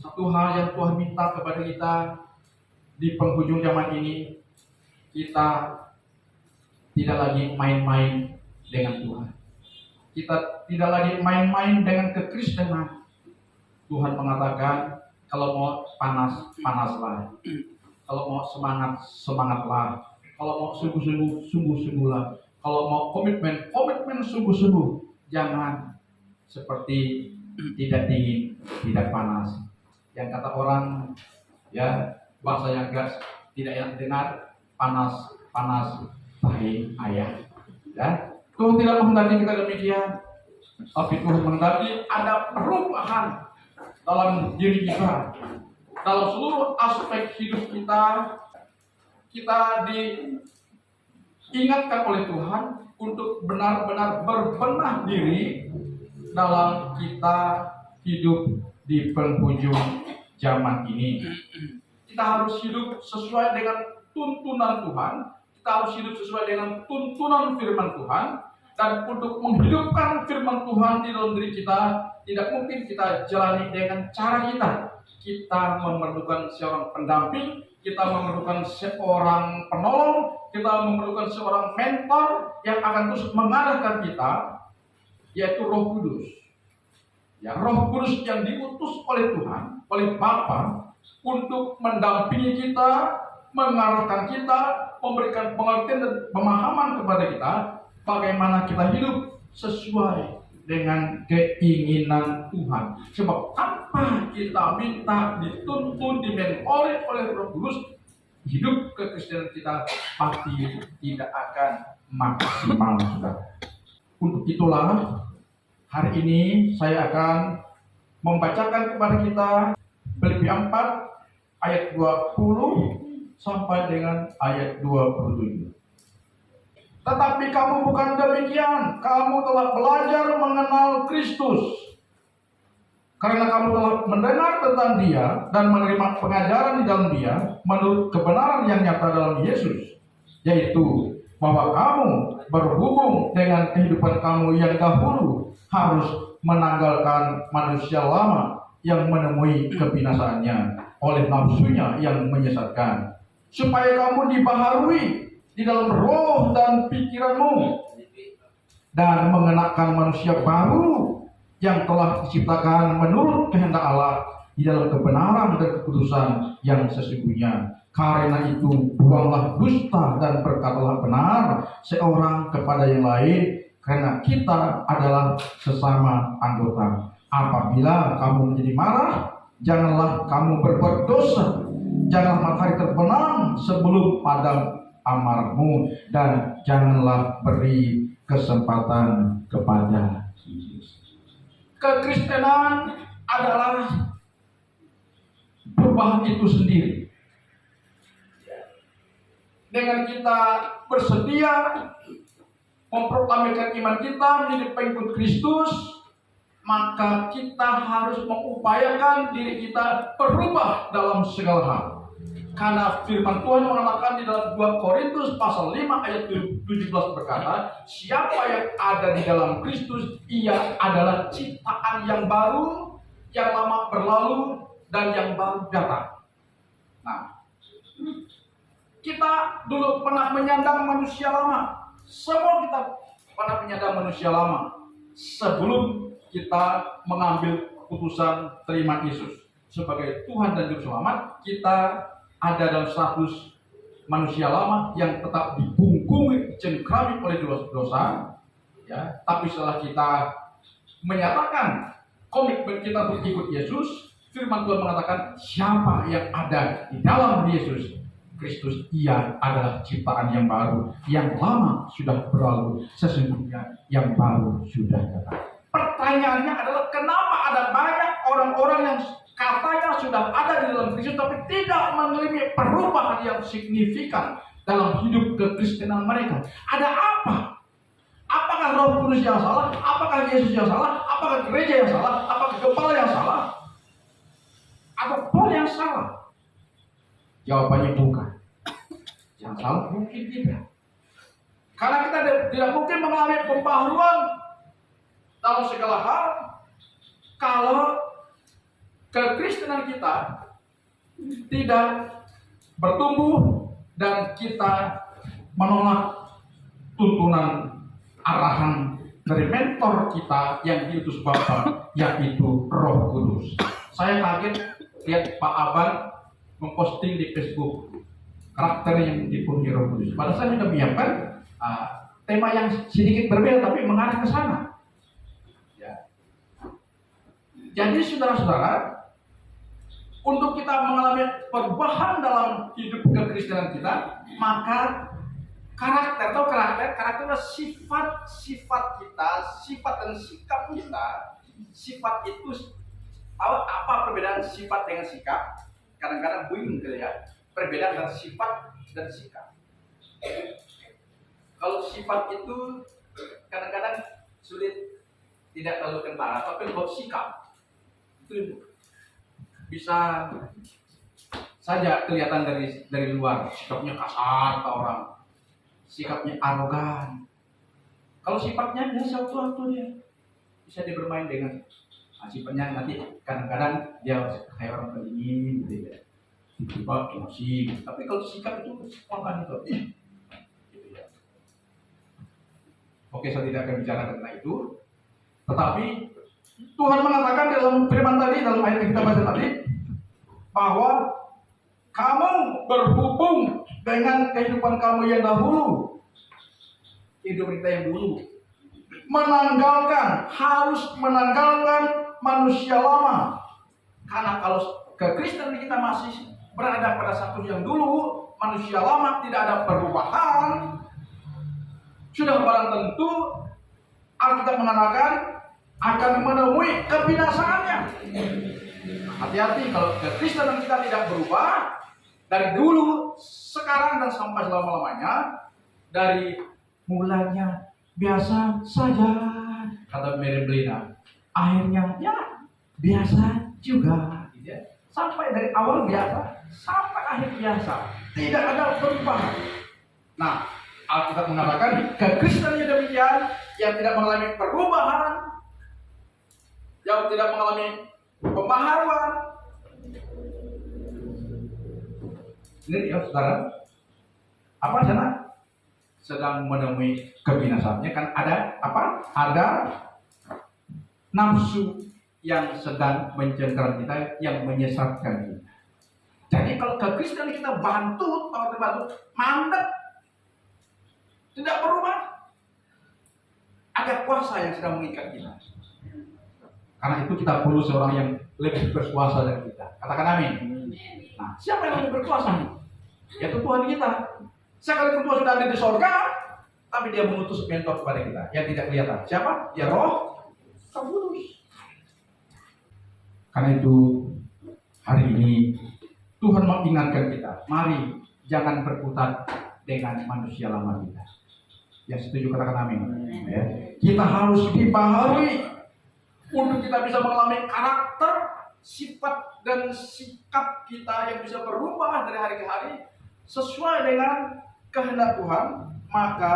Satu hal yang Tuhan minta kepada kita di penghujung zaman ini, kita tidak lagi main-main dengan Tuhan. Kita tidak lagi main-main dengan kekristenan. Tuhan mengatakan, kalau mau panas, panaslah. Kalau mau semangat, semangatlah. Kalau mau sungguh-sungguh, sungguh-sungguhlah. Kalau mau komitmen, komitmen sungguh-sungguh. Jangan seperti tidak dingin, tidak panas. Yang kata orang, ya bahasa yang agak tidak enak dengar, panas, panas, tahi ayah. Ya, Tuhan tidak menghendaki kita demikian, tapi Tuhan menghendaki ada perubahan dalam diri kita, dalam seluruh aspek hidup kita. Kita diingatkan oleh Tuhan untuk benar-benar berbenah diri dalam kita hidup di penghujung zaman ini. Kita harus hidup sesuai dengan tuntunan Tuhan. Kita harus hidup sesuai dengan tuntunan firman Tuhan. Dan untuk menghidupkan firman Tuhan di dalam diri kita, tidak mungkin kita jalani dengan cara kita. Kita memerlukan seorang pendamping, kita memerlukan seorang penolong, kita memerlukan seorang mentor yang akan terus mengarahkan kita, yaitu Roh Kudus. Ya, Roh Kudus yang diutus oleh Tuhan, oleh Bapa, untuk mendampingi kita, mengarahkan kita, memberikan pengertian dan pemahaman kepada kita, bagaimana kita hidup sesuai dengan keinginan Tuhan. Sebab apa kita minta, dituntun, dimentori oleh Roh Kudus, hidup kekristenan kita pasti tidak akan maksimal, saudara. Untuk itulah hari ini saya akan membacakan kepada kita Filipi 4 ayat 20 sampai dengan ayat 27. Tetapi kamu bukan demikian, kamu telah belajar mengenal Kristus. Karena kamu telah mendengar tentang Dia dan menerima pengajaran di dalam Dia menurut kebenaran yang nyata dalam Yesus, yaitu bahwa kamu berhubung dengan kehidupan kamu yang dahulu harus menanggalkan manusia lama yang menemui kebinasaannya oleh nafsunya yang menyesatkan, supaya kamu dibaharui di dalam roh dan pikiranmu dan mengenakan manusia baru yang telah diciptakan menurut kehendak Allah di dalam kebenaran dan kekudusan yang sesungguhnya. Karena itu buanglah dusta dan berkatalah benar seorang kepada yang lain, karena kita adalah sesama anggota. Apabila kamu menjadi marah, janganlah kamu berbuat dosa. Janganlah matahari terbenam sebelum padam amarahmu, dan janganlah beri kesempatan kepada Yesus. Kekristenan adalah perubahan itu sendiri. Dengan kita bersedia memproklamirkan iman kita menjadi pengikut Kristus, maka kita harus mengupayakan diri kita berubah dalam segala hal. Karena firman Tuhan mengatakan di dalam 2 Korintus pasal 5 ayat 17 berkata, siapa yang ada di dalam Kristus, ia adalah ciptaan yang baru, yang lama berlalu dan yang baru datang. Nah, kita dulu pernah menyandang manusia lama. Semua kita pernah menyandang manusia lama sebelum kita mengambil keputusan terima Yesus sebagai Tuhan dan Juru Selamat. Kita ada dalam status manusia lama yang tetap dibungkumi, dicengkrami oleh dosa, ya. Tapi setelah kita menyatakan komitmen kita untuk ikut Yesus, firman Tuhan mengatakan siapa yang ada di dalam Yesus Kristus, ia adalah ciptaan yang baru, yang lama sudah berlalu, sesungguhnya yang baru sudah datang. Pertanyaannya adalah kenapa ada banyak orang-orang yang katanya sudah ada di dalam Kristus tapi tidak mengalami perubahan yang signifikan dalam hidup kekristenan mereka? Ada apa? Apakah Roh Kudus yang salah? Apakah Yesus yang salah? Apakah gereja yang salah? Apakah kepala yang salah? Atau Paul yang salah? Jawabannya bukan. Yang salah mungkin tidak. Karena kita tidak mungkin mengalami pembaharuan dalam segala hal kalau kekristenan kita tidak bertumbuh dan kita menolak tuntunan arahan dari mentor kita yang diutus Bapa, yaitu Roh Kudus. Saya kaget lihat Pak Aban memposting di Facebook karakter yang dipenuhi Roh Kudus. Padahal saya sudah menyiapkan tema yang sedikit berbeda tapi mengarah ke sana. Ya. Jadi saudara-saudara, untuk kita mengalami perubahan dalam hidup kekristenan kita, maka karakter adalah sifat kita, sifat dan sikap kita. Sifat itu apa perbedaan sifat dengan sikap? Kadang-kadang bingung ya. Perbedaan antara sifat dan sikap. Kalau sifat itu kadang-kadang sulit, tidak terlalu kentara, tapi kalau sikap itu bisa saja kelihatan dari luar, sikapnya kasar ke orang, sikapnya arogan. Kalau sifatnya biasa waktu dia bisa dia bermain dengan sifatnya, nanti kadang-kadang dia kayak orang pendingin gitu ya, tiba-tiba emosi. Tapi kalau sikap itu spontan itu. Gitu ya. Oke, saya tidak akan bicara tentang itu. Tetapi Tuhan mengatakan dalam firman tadi, dalam ayat yang kita baca tadi, bahwa kamu berhubung dengan kehidupan kamu yang dahulu, kehidupan kita yang dulu, harus menanggalkan manusia lama. Karena kalau kekristenan kita masih berada pada satu yang dulu, manusia lama, tidak ada perubahan, sudah barang tentu Alkitab mengatakan akan menemui kebinasaannya. Hati-hati kalau kekristenan kita tidak berubah dari dulu, sekarang dan sampai selama-lamanya, dari mulanya biasa saja, kata Mary Blina, akhirnya ya biasa juga, sampai dari awal biasa sampai akhir biasa, tidak ada perubahan. Nah, Alkitab mengatakan kekristenan yang demikian, yang tidak mengalami perubahan, yang tidak mengalami pembaharuan. Ini ya saudara, apa sana sedang menemui kebinasaannya, kan ada apa? Ada nafsu yang sedang mencengkeram kita, yang menyesatkan kita. Jadi kalau kekristenan kita bantut, mandek, tidak berubah, ada kuasa yang sedang mengikat kita. Karena itu kita perlu seorang yang lebih berkuasa dari kita. Katakan amin. Nah, siapa yang lebih berkuasa? Yaitu Tuhan kita. Sekalipun Tuhan sudah ada di sorga, tapi dia mengutus mentor kepada kita yang tidak kelihatan. Siapa? Ya Roh Kudus. Karena itu hari ini Tuhan mengingatkan kita, mari jangan berkutat dengan manusia lama kita. Yang setuju katakan amin. Ya. Kita harus dibaharui untuk kita bisa mengalami karakter, sifat dan sikap kita yang bisa berubah dari hari ke hari sesuai dengan kehendak Tuhan. Maka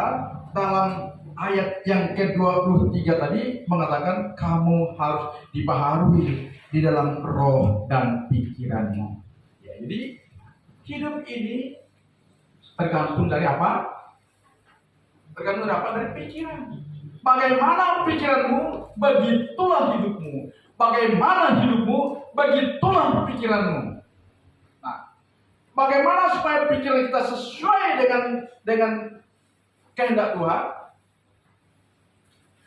dalam ayat yang ke-23 tadi mengatakan kamu harus dibaharui di dalam roh dan pikiranmu. Ya, jadi hidup ini tergantung dari apa? Tergantung dari apa? Dari pikiran. Bagaimana pikiranmu, begitulah hidupmu. Bagaimana hidupmu, begitulah pikiranmu. Nah, bagaimana supaya pikiran kita sesuai dengan kehendak Tuhan?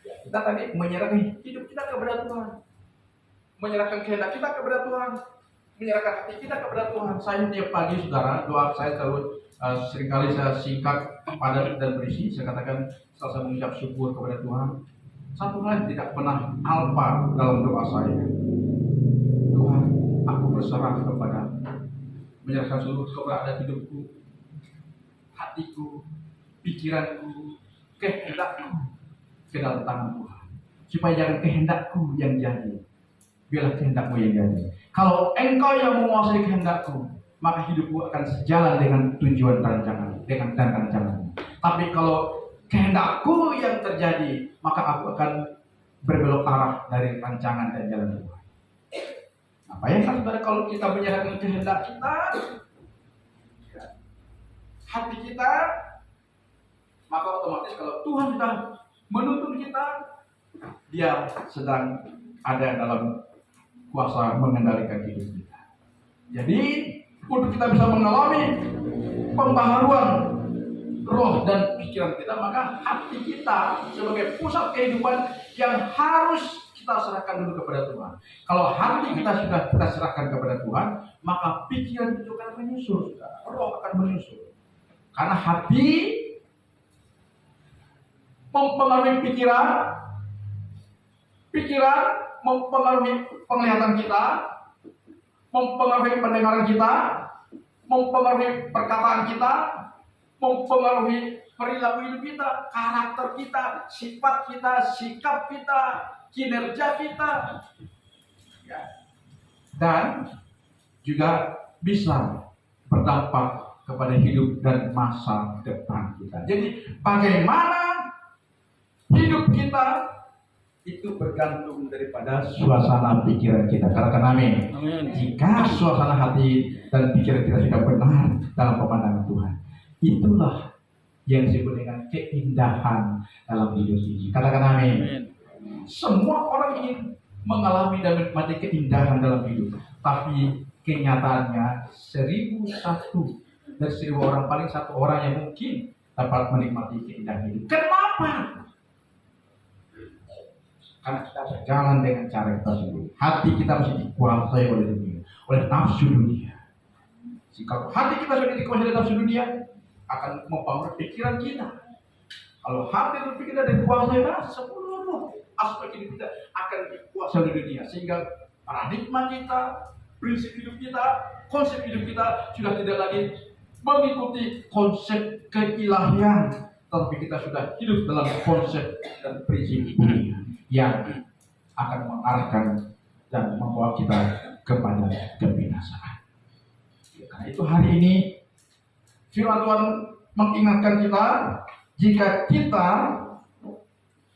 Ya, kita tadi menyerahkan hidup kita kepada Tuhan, menyerahkan kehendak kita kepada Tuhan, menyerahkan hati kita kepada Tuhan. Saya tiap pagi, saudara, doa saya selalu seringkali saya singkat, padat dan berisi. Saya katakan saya mengucap syukur kepada Tuhan. Satu hal yang tidak pernah alpa dalam doa saya. Tuhan, aku berserah kepadamu, menyerahkan seluruh keberadaan hidupku, hatiku, pikiranku, kehendakku ke dalam tangan Tuhan. Supaya jangan kehendakku yang jadi, biarlah kehendakmu yang jadi. Kalau engkau yang menguasai kehendakku, maka hidupku akan sejalan dengan tujuan rancangan, dengan rancangan. Tapi kalau kehendakku yang terjadi, maka aku akan berbelok arah dari rancangan dan jalan Tuhan. Bayangkan saudara kalau kita menyerahkan kehendak kita, hati kita, maka otomatis kalau Tuhan sudah menuntun kita, Dia sedang ada dalam kuasa mengendalikan hidup kita. Jadi untuk kita bisa mengalami pembaharuan roh dan pikiran kita, maka hati kita sebagai pusat kehidupan yang harus kita serahkan dulu kepada Tuhan. Kalau hati kita sudah kita serahkan kepada Tuhan, maka pikiran itu akan menyusul, roh akan menyusul. Karena hati mempengaruhi pikiran, pikiran mempengaruhi penglihatan kita, mempengaruhi pendengaran kita, mempengaruhi perkataan kita, mempengaruhi perilaku hidup kita, karakter kita, sifat kita, sikap kita, kinerja kita, ya. Dan juga bisa berdampak kepada hidup dan masa depan kita. Jadi bagaimana hidup kita itu bergantung daripada suasana pikiran kita. Katakan amin. Jika suasana hati dan pikiran kita sudah benar dalam pemandangan Tuhan, itulah yang disebut dengan keindahan dalam hidup ini. Katakan amin. Semua orang ingin mengalami dan menikmati keindahan dalam hidup, tapi kenyataannya 1001 dari 1000 orang paling 1 orang yang mungkin dapat menikmati keindahan hidup. Kenapa? Karena kita berjalan dengan cara kita sendiri. Hati kita masih dikuasai oleh dunia, oleh nafsu dunia. Jika hati kita sudah dikuasai oleh nafsu dunia, akan mempengaruhi pikiran kita. Kalau hati dan pikiran dikuasai, seluruh aspek hidup kita akan dikuasai oleh dunia. Sehingga paradigma kita, prinsip hidup kita, konsep hidup kita sudah tidak lagi mengikuti konsep keilahian, tapi kita sudah hidup dalam konsep dan prinsip dunia yang akan mengarahkan dan membawa kita kepada kebinasaan. Karena itu hari ini firman Tuhan mengingatkan kita, jika kita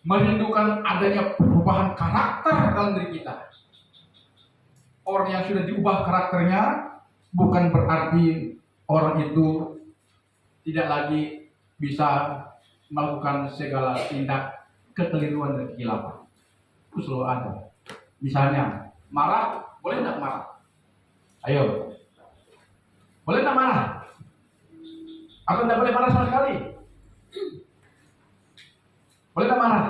merindukan adanya perubahan karakter dalam diri kita. Orang yang sudah diubah karakternya bukan berarti orang itu tidak lagi bisa melakukan segala tindak kekeliruan dan kehilapan. Itu selalu ada. Misalnya, marah, boleh tidak marah? Ayo. Boleh tidak marah? Atau tidak boleh marah sama sekali? Boleh tidak marah?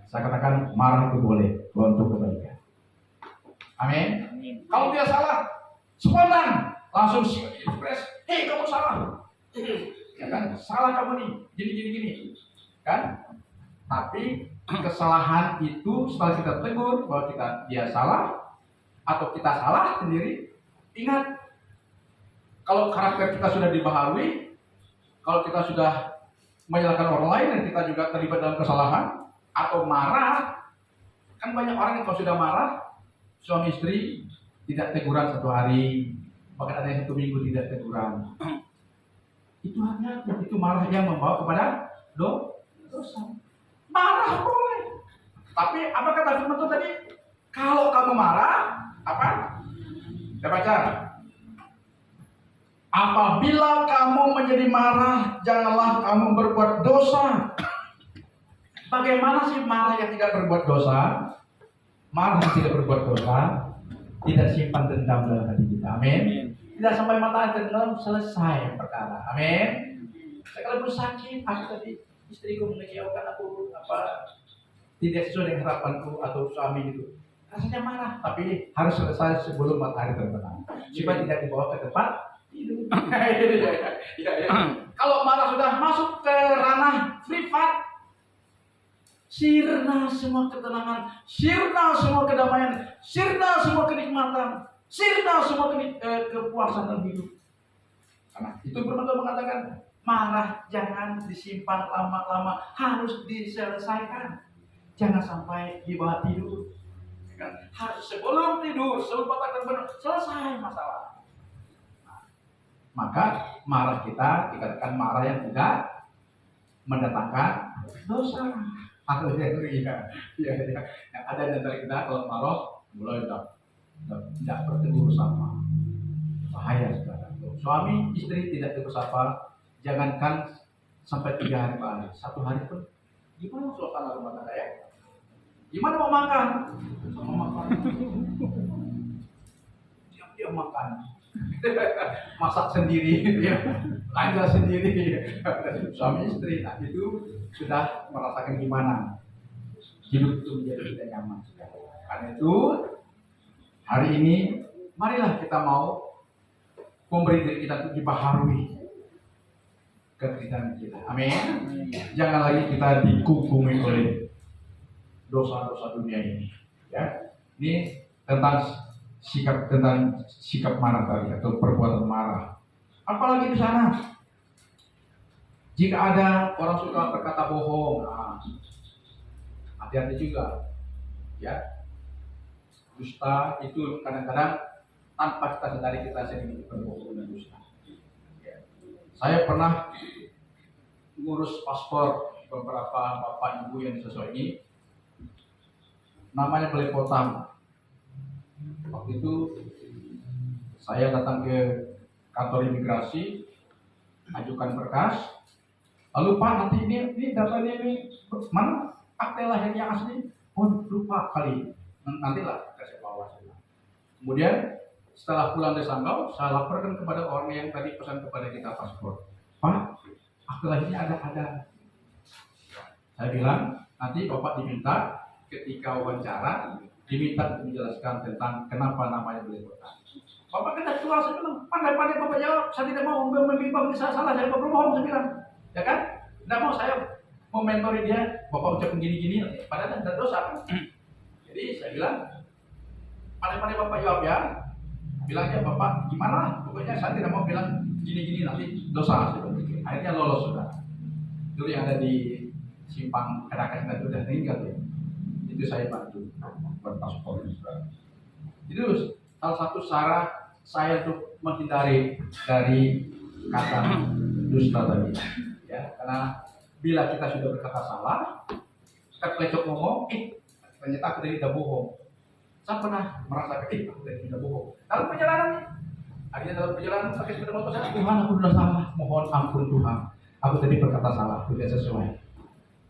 Saya katakan marah itu boleh untuk kebaikan. Amin. Kalau dia salah, spontan, langsung express, hei kamu salah. Ya kan, salah kamu nih, gini. Kan? Tapi kesalahan itu setelah kita tegur bahwa dia salah atau kita salah sendiri, ingat kalau karakter kita sudah dibaharui, kalau kita sudah menyalahkan orang lain dan kita juga terlibat dalam kesalahan atau marah, kan banyak orang yang kalau sudah marah, suami istri tidak teguran 1 hari, bahkan ada yang 1 minggu tidak teguran. Itu hanya itu marah yang membawa kepada dosa. Marah boleh, tapi apa kata firman Tuhan tadi? Kalau kamu marah, apa? Kita baca. Apabila kamu menjadi marah, janganlah kamu berbuat dosa. Bagaimana sih marah yang tidak berbuat dosa? Marah yang tidak berbuat dosa, tidak simpan dendam dalam hati kita. Amin. Tidak sampai mata air tenggelam, selesai perkara. Amin. Sekalipun sakit, aku tadi istriku mengecewakan aku, tidak sesuai dengan harapanku atau suami itu, rasanya marah, tapi harus selesai sebelum matahari terbenam supaya tidak dibawa ke tempat tidur. Kalau marah sudah masuk ke ranah privat, sirna semua ketenangan, sirna semua kedamaian, sirna semua kenikmatan, sirna semua kepuasan dalam hidup. Karena itu firman Tuhan mengatakan, marah jangan disimpan lama-lama, harus diselesaikan. Jangan sampai dibawa tidur. Harus sebelum tidur, sebelum matahari terbenam, selesai masalah. Maka marah kita dikatakan marah yang tidak mendatangkan dosa. Atau ya. Ada di antara kita kalau marah mulai tidak bertegur sapa. Bahaya saudara. Suami istri tidak tegur sapa, jangankan sampai 3 hari 4 hari, 1 hari pun gimana suasana rumah tangga ya? Gimana mau makan? Sama makan. Diam-diam makan. Masak sendiri, ya. Belanja sendiri. Suami istri, nah itu sudah merasakan gimana hidup itu menjadi tidak nyaman. Karena itu hari ini marilah kita mau memberi diri kita untuk dibaharui kekristenan kita. Amin. Jangan lagi kita dikungkumi oleh dosa-dosa dunia ini. Ya, ini tentang sikap marah tadi atau perbuatan marah. Apalagi di sana, jika ada orang suka berkata bohong, nah, hati-hati juga. Ya, dusta itu kadang-kadang tanpa kita sadari kita sendiri berbohong dan dusta. Ya. Saya pernah ngurus paspor beberapa bapak ibu yang sesuai ini, namanya belepotan. Waktu itu saya datang ke kantor imigrasi, ajukan berkas, lalu Pak nanti ini datanya ini mana akte lahirnya asli? Oh lupa kali, nantilah kasih bawa saya. Kemudian setelah pulang dari Sanggau, saya laporkan kepada orang yang tadi pesan kepada kita paspor. Pak, akte lahirnya ada. Saya bilang nanti Bapak diminta ketika wawancara diminta menjelaskan tentang kenapa namanya belepotan. Bapak kena tua, saya bilang, pandai-pandai Bapak jawab, saya tidak mau membimbang saya salah, saya berbohong, saya bilang, ya kan? Tidak mau saya mementori dia, Bapak ucapkan gini-gini, padahal tidak dosa kan? Jadi saya bilang, pandai-pandai Bapak jawab ya, bilang aja Bapak gimana? Pokoknya saya tidak mau bilang gini-gini nanti dosa. Akhirnya lolos sudah. Dulu yang ada di Simpang Karakas itu sudah tinggal ya. Itu saya bantu berpaspor juga. Itu salah satu cara saya untuk menghindari dari kata dusta tadi. Ya, karena bila kita sudah berkata salah, kita pelecok ngomong, ternyata aku tadi tidak bohong. Saya pernah merasakan, aku tadi tidak bohong. Dalam perjalanan, akhirnya dalam perjalanan pakai sepeda motor saya, Tuhan aku sudah salah, mohon ampun Tuhan. Aku tadi berkata salah, tidak sesuai.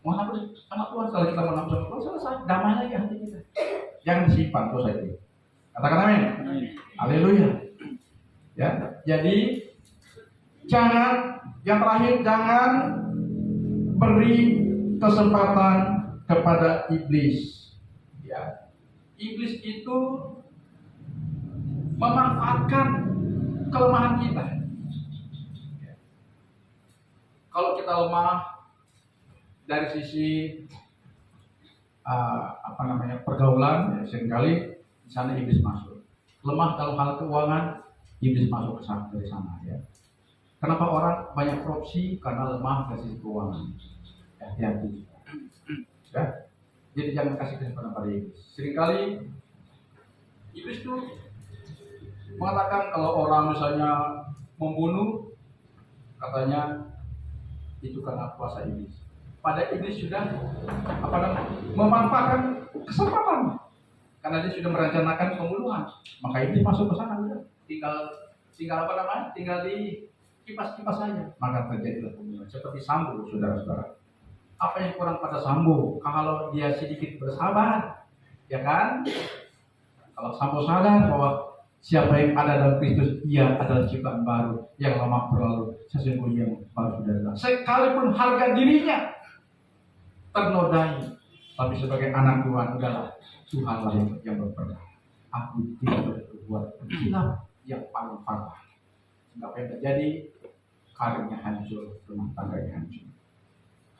Mohon ampun sama Tuhan, kalau kita mohon ampun sama Tuhan, selesai, damai lagi hati kita. Jangan disimpan dosa itu. Katakan amin. Haleluya. Ya, jadi yang terakhir jangan beri kesempatan kepada iblis. Ya, iblis itu memanfaatkan kelemahan kita. Ya. Kalau kita lemah dari sisi pergaulan, ya, seringkali di sana iblis masuk. Lemah dalam hal keuangan, iblis masuk ke sana dari sana. Ya. Kenapa orang banyak korupsi? Karena lemah dari sisi keuangan. Hati-hati. Ya. Jadi jangan kasih kesempatan pada iblis. Seringkali iblis itu mengatakan kalau orang misalnya membunuh, katanya itu karena kuasa iblis. Pada iblis sudah memanfaatkan kesempatan karena dia sudah merencanakan pembunuhan, maka iblis masuk ke sana udah tinggal di kipas-kipas saja, maka terjadilah pembunuhan seperti Sambo, saudara-saudara. Apa yang kurang pada Sambo? Kalau dia sedikit bersabar, ya kan? Kalau Sambo sadar bahwa siapa yang ada dalam Kristus, ia adalah ciptaan baru, yang lama berlalu, sesungguhnya yang baru sudah datang. Sekalipun harga dirinya ternodai, tapi sebagai anak Tuhan udahlah, Tuhanlah yang berperang. Aku tidak berbuat silap yang paling parah. Apa yang terjadi? Karirnya hancur, rumah tangganya hancur.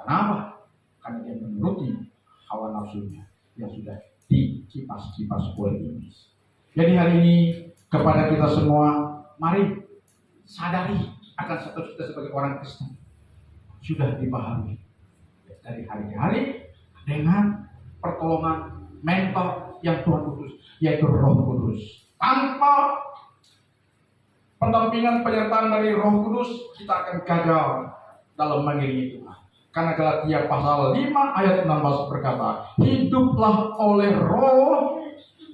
Kenapa? Karena dia menuruti hawa nafsunya yang sudah dikipas-kipas oleh iblis. Jadi hari ini kepada kita semua, mari sadari akan status kita sebagai orang Kristen sudah dipahami dari hari ke hari dengan pertolongan mentor yang Tuhan utus, yaitu Roh Kudus. Tanpa pendampingan penyertaan dari Roh Kudus, kita akan gagal dalam mengiringi Tuhan. Karena Galatia pasal 5 ayat 16 berkata, hiduplah oleh Roh,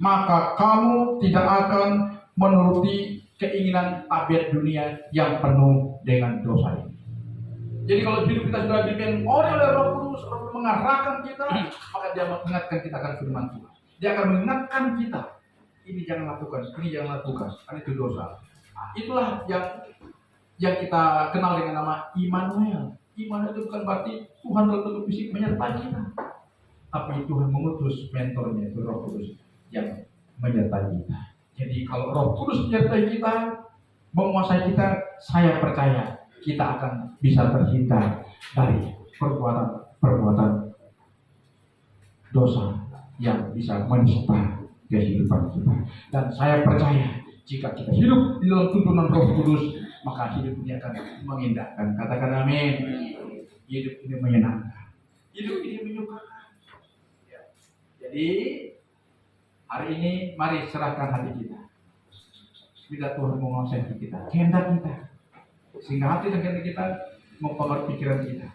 maka kamu tidak akan menuruti keinginan tabiat dunia yang penuh dengan dosa ini. Jadi kalau hidup kita sudah dipimpin oleh Roh Kudus, Roh Kudus mengarahkan kita, maka Dia mengingatkan kita akan firman Tuhan. Dia akan mengingatkan kita, ini jangan lakukan, ini jangan lakukan, karena itu dosa. Nah, itulah yang kita kenal dengan nama Immanuel. Immanuel itu bukan berarti Tuhan dalam bentuk fisik menyertai kita, tapi Tuhan mengutus mentornya, itu Roh Kudus yang menyertai kita. Jadi kalau Roh Kudus menyertai kita, menguasai kita, saya percaya kita akan bisa terhindar dari perbuatan dosa yang bisa menista kehidupan kita. Dan saya percaya jika kita hidup di dalam tuntunan Roh Kudus, maka hidup ini akan mengindahkan. Katakan amin. Hidup ini menyenangkan, hidup ini menyukakan. Ya. Jadi hari ini mari serahkan hati kita. Bila Tuhan menguasai hati kita, kehendak kita, sehingga hati dan kehendak kita mempengaruhi pikiran kita,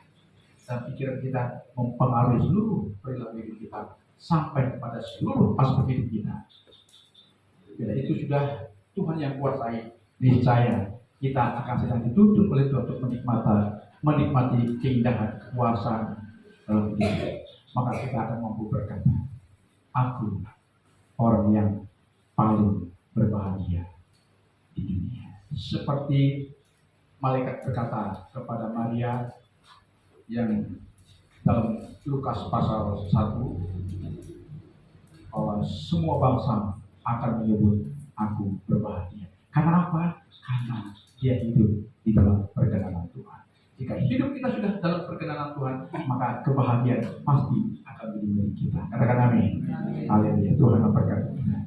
dan pikiran kita mempengaruhi seluruh perilaku hidup kita sampai kepada seluruh aspek hidup kita. Bila itu sudah Tuhan yang kuasai, niscaya kita akan sedang dituntun oleh Tuhan untuk menikmati keindahan kekuasaan dalam hidup. Maka kita akan mampu berkata, aku orang yang paling berbahagia di dunia. Seperti malaikat berkata kepada Maria yang dalam Lukas pasal 1, bahwa semua bangsa akan menyebut aku berbahagia. Karena apa? Karena dia hidup di dalam perkenanan Tuhan. Jika hidup kita sudah dalam perkenanan Tuhan, maka kebahagiaan pasti akan menjadi milik kita. Katakan amin. Haleluya. Tuhan memberkati kita.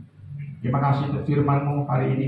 Terima kasih untuk firman-Mu hari ini.